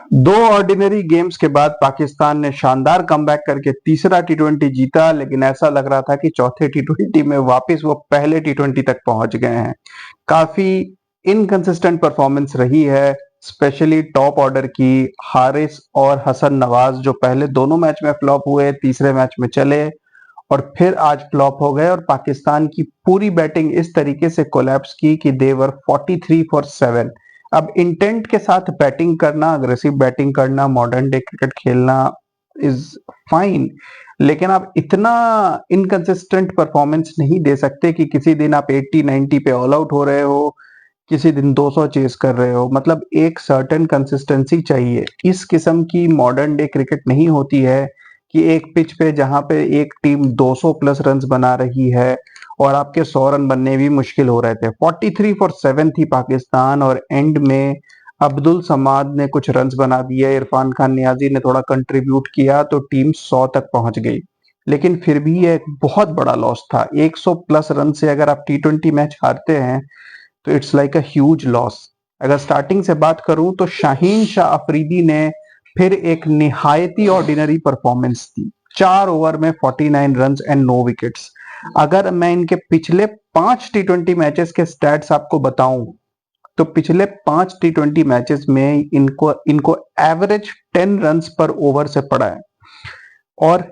दो ordinary games के बाद पाकिस्तान ने शानदार कमबैक करके तीसरा टी20 जीता, लेकिन ऐसा लग रहा था कि चौथे टी20 में वापस वो पहले टी20 तक पहुंच गए हैं। काफी इनकंसिस्टेंट परफॉर्मेंस रही है, स्पेशली टॉप ऑर्डर की। हारिस और हसन नवाज जो पहले दोनों मैच में फ्लॉप हुए, तीसरे मैच में चले और फिर आज फ्लॉप हो गए, और पाकिस्तान की पूरी बैटिंग इस तरीके से कोलैप्स की कि देवर 43 फॉर 7। अब इंटेंट के साथ बैटिंग करना, अग्रेसिव बैटिंग करना, मॉडर्न डे क्रिकेट खेलना इज फाइन, लेकिन आप इतना इनकंसिस्टेंट परफॉर्मेंस नहीं दे सकते कि किसी दिन आप 80-90 पे ऑल आउट हो रहे हो, किसी दिन 200 चेस कर रहे हो। मतलब एक सर्टेन कंसिस्टेंसी चाहिए। इस किस्म की मॉडर्न डे क्रिकेट नहीं होती है कि एक पिच पे जहां पे एक टीम 200 प्लस रन्स बना रही है और आपके 100 रन बनने भी मुश्किल हो रहे थे। 43 फॉर 7 थी पाकिस्तान, और एंड में अब्दुल समाद ने कुछ रन्स बना दिए, इरफान खान नियाजी ने थोड़ा कंट्रीब्यूट किया, तो टीम 100 तक पहुंच गई। लेकिन फिर भी ये एक बहुत बड़ा लॉस था। 100 प्लस रन से अगर आप टी20 मैच हारते हैं तो it's like a huge loss. अगर स्टार्टिंग से बात करूं तो शाहीन शाह अफरीदी ने फिर एक निहायती ऑर्डिनरी परफॉर्मेंस दी। 4 ओवर में 49 रन्स एंड नो विकेट्स। अगर मैं इनके पिछले 5 टी20 मैचेस के स्टैट्स आपको बताऊं तो पिछले 5 टी20 मैचेस में इनको इनको एवरेज 10 रन्स पर ओवर से पड़ा है, और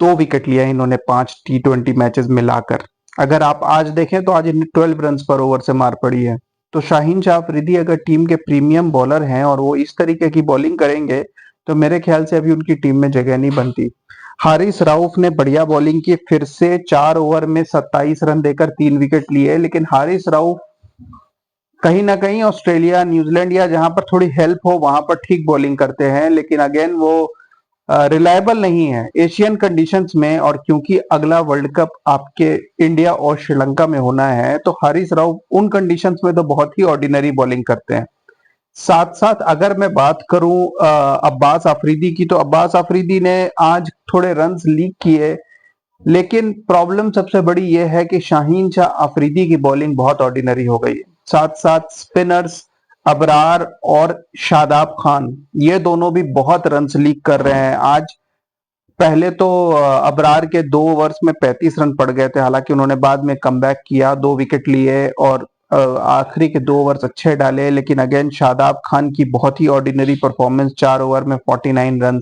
2 विकेट लिया है इन्होंने 5 टी20 मैचेस मिलाकर। अगर आप आज देखें तो आज इन्हें 12 रन पर ओवर से मार पड़ी है। तो शाहीन शाह अफरीदी अगर टीम के प्रीमियम बॉलर हैं और वो इस तरीके की बॉलिंग करेंगे तो मेरे ख्याल से अभी उनकी टीम में जगह नहीं बनती। हारिस राउफ ने बढ़िया बॉलिंग की, फिर से 4 ओवर में 27 रन देकर 3 विकेट लिए, लेकिन हारिस राउफ कहीं ना कहीं ऑस्ट्रेलिया, न्यूजीलैंड या जहां पर थोड़ी हेल्प हो वहां पर ठीक बॉलिंग करते हैं, लेकिन अगेन वो रिलायबल नहीं है एशियन कंडीशंस में। और क्योंकि अगला वर्ल्ड कप आपके इंडिया और श्रीलंका में होना है, तो हारिस राव उन कंडीशंस में तो बहुत ही ऑर्डिनरी बॉलिंग करते हैं। साथ साथ अगर मैं बात करूं अब्बास अफरीदी की, तो अब्बास अफरीदी ने आज थोड़े रन्स लीक किए, लेकिन प्रॉब्लम सबसे बड़ी यह है कि शाहीन शाह अफरीदी की बॉलिंग बहुत ऑर्डिनरी हो गई है। साथ साथ स्पिनर्स अबरार और शादाब खान, ये दोनों भी बहुत रन्स लीक कर रहे हैं। आज पहले तो अबरार के 2 ओवर्स में 35 रन पड़ गए थे, हालांकि उन्होंने बाद में कमबैक किया, 2 विकेट लिए और आखिरी के 2 ओवर्स अच्छे डाले। लेकिन अगेन शादाब खान की बहुत ही ऑर्डिनरी परफॉर्मेंस, 4 ओवर में 49 रन।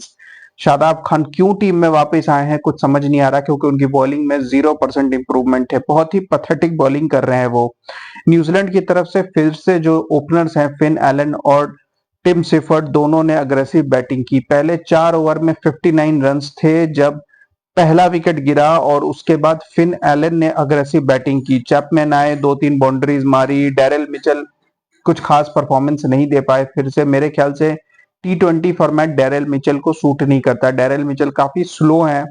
शादाब खान क्यों टीम में वापस आए हैं कुछ समझ नहीं आ रहा, क्योंकि उनकी बॉलिंग में 0% इंप्रूवमेंट है। बहुत ही पथेटिक बॉलिंग कर रहे हैं वो। न्यूजीलैंड की तरफ से फिर से जो ओपनर्स हैं फिन एलन और टिम सिफर्ट, दोनों ने अग्रेसिव बैटिंग की। पहले 4 ओवर में 59 रन्स थे जब पहला विकेट गिरा, और उसके बाद फिन एलन ने अग्रेसिव बैटिंग की। चैपमैन आए, 2-3 बाउंड्रीज मारी। डेरिल मिचेल कुछ खास परफॉर्मेंस नहीं दे पाए। फिर से मेरे ख्याल से टी20 फॉर्मेट डेरिल मिचेल को सूट नहीं करता। डेरिल मिचेल काफी स्लो हैं,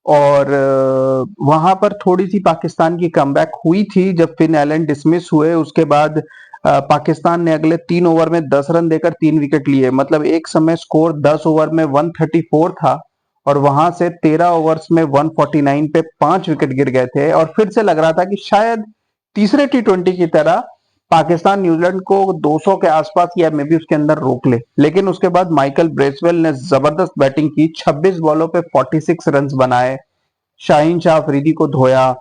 और वहां पर थोड़ी सी पाकिस्तान की कमबैक हुई थी जब फिन एलन डिसमिस हुए। उसके बाद पाकिस्तान ने अगले 3 ओवर में 10 रन देकर 3 विकेट लिए। मतलब एक समय स्कोर 10 ओवर में 134 था, और वहां से 13 ओवर्स में 149 पे 5 विकेट गिर गए थे, और फिर से लग रहा था कि शायद तीसरे टी20 की तरह पाकिस्तान न्यूजीलैंड को 200 के आसपास या मे भी उसके अंदर रोक ले। लेकिन उसके बाद माइकल ब्रेसवेल ने जबरदस्त बैटिंग की, 26 बॉलों पे 46 रन बनाए, शाहीन शाह अफरीदी को धोया,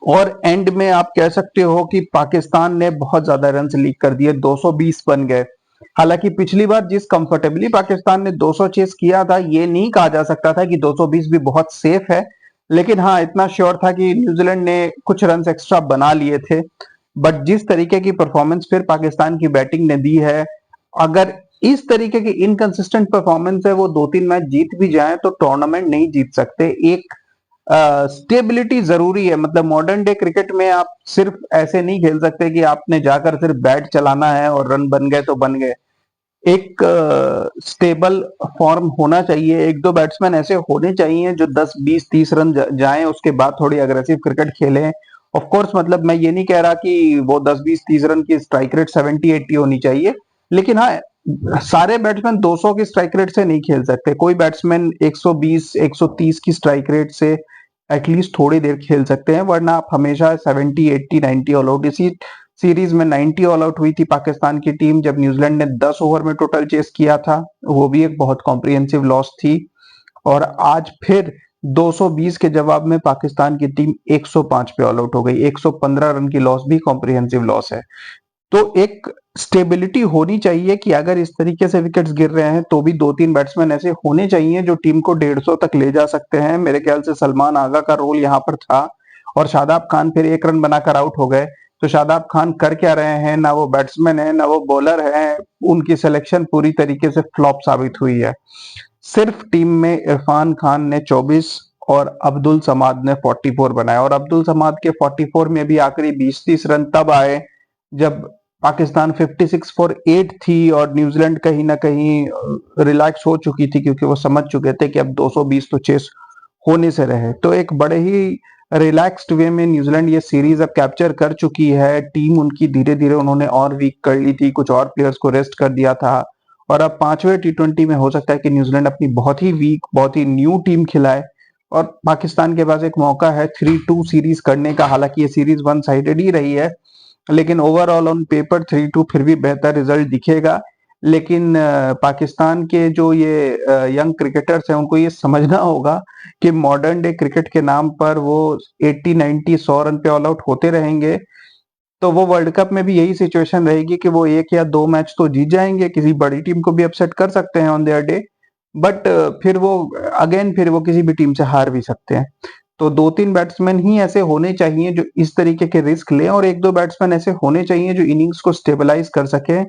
और एंड में आप कह सकते हो कि पाकिस्तान ने बहुत ज्यादा रन लीक कर दिए, 220 बन गए। हालांकि पिछली बार जिस कंफर्टेबली पाकिस्तान ने 200 चेस किया था, ये नहीं कहा जा सकता था कि 220 भी बहुत सेफ है, लेकिन हाँ इतना श्योर था कि न्यूजीलैंड ने कुछ रन एक्स्ट्रा बना लिए थे। बट जिस तरीके की परफॉर्मेंस फिर पाकिस्तान की बैटिंग ने दी है, अगर इस तरीके की इनकंसिस्टेंट परफॉर्मेंस है, वो 2-3 मैच जीत भी जाए तो टूर्नामेंट नहीं जीत सकते। एक स्टेबिलिटी जरूरी है। मतलब मॉडर्न डे क्रिकेट में आप सिर्फ ऐसे नहीं खेल सकते कि आपने जाकर सिर्फ बैट चलाना है और रन बन गए तो बन गए। एक स्टेबल फॉर्म होना चाहिए। एक दो बैट्समैन ऐसे होने चाहिए जो 10 20 30 रन जाएं, उसके बाद थोड़ी अग्रेसिव क्रिकेट खेलें। ऑफ कोर्स मतलब मैं ये नहीं कह रहा कि वो 10 20 30 रन की स्ट्राइक रेट 70 80 होनी चाहिए, लेकिन हाँ सारे बैट्समैन 200 की स्ट्राइक रेट से नहीं खेल सकते। कोई बैट्समैन 120 130 की स्ट्राइक रेट से एटलीस्ट थोड़ी देर खेल सकते हैं, वरना आप हमेशा 70 80 90 ऑल आउट। इसी सीरीज में 90 ऑल आउट हुई थी पाकिस्तान की टीम जब न्यूजीलैंड ने 10 ओवर में टोटल चेस किया था। वो भी एक बहुत कॉम्प्रिहेंसिव लॉस थी। और आज फिर 220 के जवाब में पाकिस्तान की टीम 105 पे ऑल आउट हो गई। 115 रन की लॉस भी कॉम्प्रिहेंसिव लॉस है। तो एक स्टेबिलिटी होनी चाहिए कि अगर इस तरीके से विकेट्स गिर रहे हैं तो भी 2-3 बैट्समैन ऐसे होने चाहिए जो टीम को 150 तक ले जा सकते हैं। मेरे ख्याल से सलमान आगा का रोल यहाँ पर था और शादाब खान फिर 1 रन बनाकर आउट हो गए। तो शादाब खान कर क्या रहे हैं, ना वो बैट्समैन है ना वो बॉलर है, उनकी सिलेक्शन पूरी तरीके से फ्लॉप साबित हुई है। सिर्फ टीम में इरफान खान ने 24 और अब्दुल समाद ने 44 बनाया, और अब्दुल समाद के 44 में भी आखिरी 20-30 रन तब आए जब पाकिस्तान 56 फॉर 8 थी और न्यूजीलैंड कहीं ना कहीं रिलैक्स हो चुकी थी, क्योंकि वो समझ चुके थे कि अब 220 तो चेस होने से रहे। तो एक बड़े ही रिलैक्स्ड वे में न्यूजीलैंड ये सीरीज अब कैप्चर कर चुकी है। टीम उनकी धीरे धीरे उन्होंने और वीक कर ली थी, कुछ और प्लेयर्स को रेस्ट कर दिया था, और अब 5वें टी20 में हो सकता है कि न्यूजीलैंड अपनी बहुत ही वीक, बहुत ही न्यू टीम खिलाए और पाकिस्तान के पास एक मौका है 3-2 सीरीज करने का। हालांकि ये सीरीज वन साइडेड ही रही है, लेकिन ओवरऑल ऑन पेपर 3-2 फिर भी बेहतर रिजल्ट दिखेगा। लेकिन पाकिस्तान के जो ये यंग क्रिकेटर्स हैं उनको ये समझना होगा कि मॉडर्न डे क्रिकेट के नाम पर वो 80, 90, 100 रन पे ऑल आउट होते रहेंगे। तो वो वर्ल्ड कप में भी यही सिचुएशन रहेगी कि वो 1 या 2 मैच तो जीत जाएंगे, किसी बड़ी टीम को भी अपसेट कर सकते हैं ऑन देयर डे, बट फिर वो अगेन फिर वो किसी भी टीम से हार भी सकते हैं। तो 2-3 बैट्समैन ही ऐसे होने चाहिए जो इस तरीके के रिस्क लें, और 1-2 बैट्समैन ऐसे होने चाहिए जो इनिंग्स को स्टेबलाइज कर सके।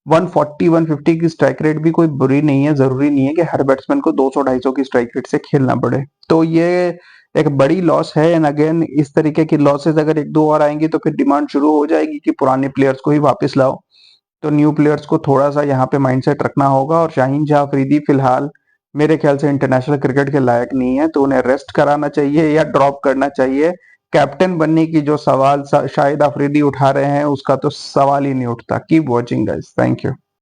140, 150 की स्ट्राइक रेट भी कोई बुरी नहीं है, जरूरी नहीं है कि हर बैट्समैन को 200-250 की स्ट्राइक रेट से खेलना पड़े। तो ये एक बड़ी लॉस है, एंड अगेन इस तरीके की लॉसेस अगर 1-2 और आएंगी तो फिर डिमांड शुरू हो जाएगी कि पुराने प्लेयर्स को ही वापस लाओ। तो न्यू प्लेयर्स को थोड़ा सा यहाँ पे माइंडसेट रखना होगा, और शाहीन शाह अफरीदी फिलहाल मेरे ख्याल से इंटरनेशनल क्रिकेट के लायक नहीं है, तो उन्हें रेस्ट कराना चाहिए या ड्रॉप करना चाहिए। कैप्टन बनने की जो सवाल शाहिद अफरीदी उठा रहे हैं उसका तो सवाल ही नहीं उठता। Keep watching guys, thank you.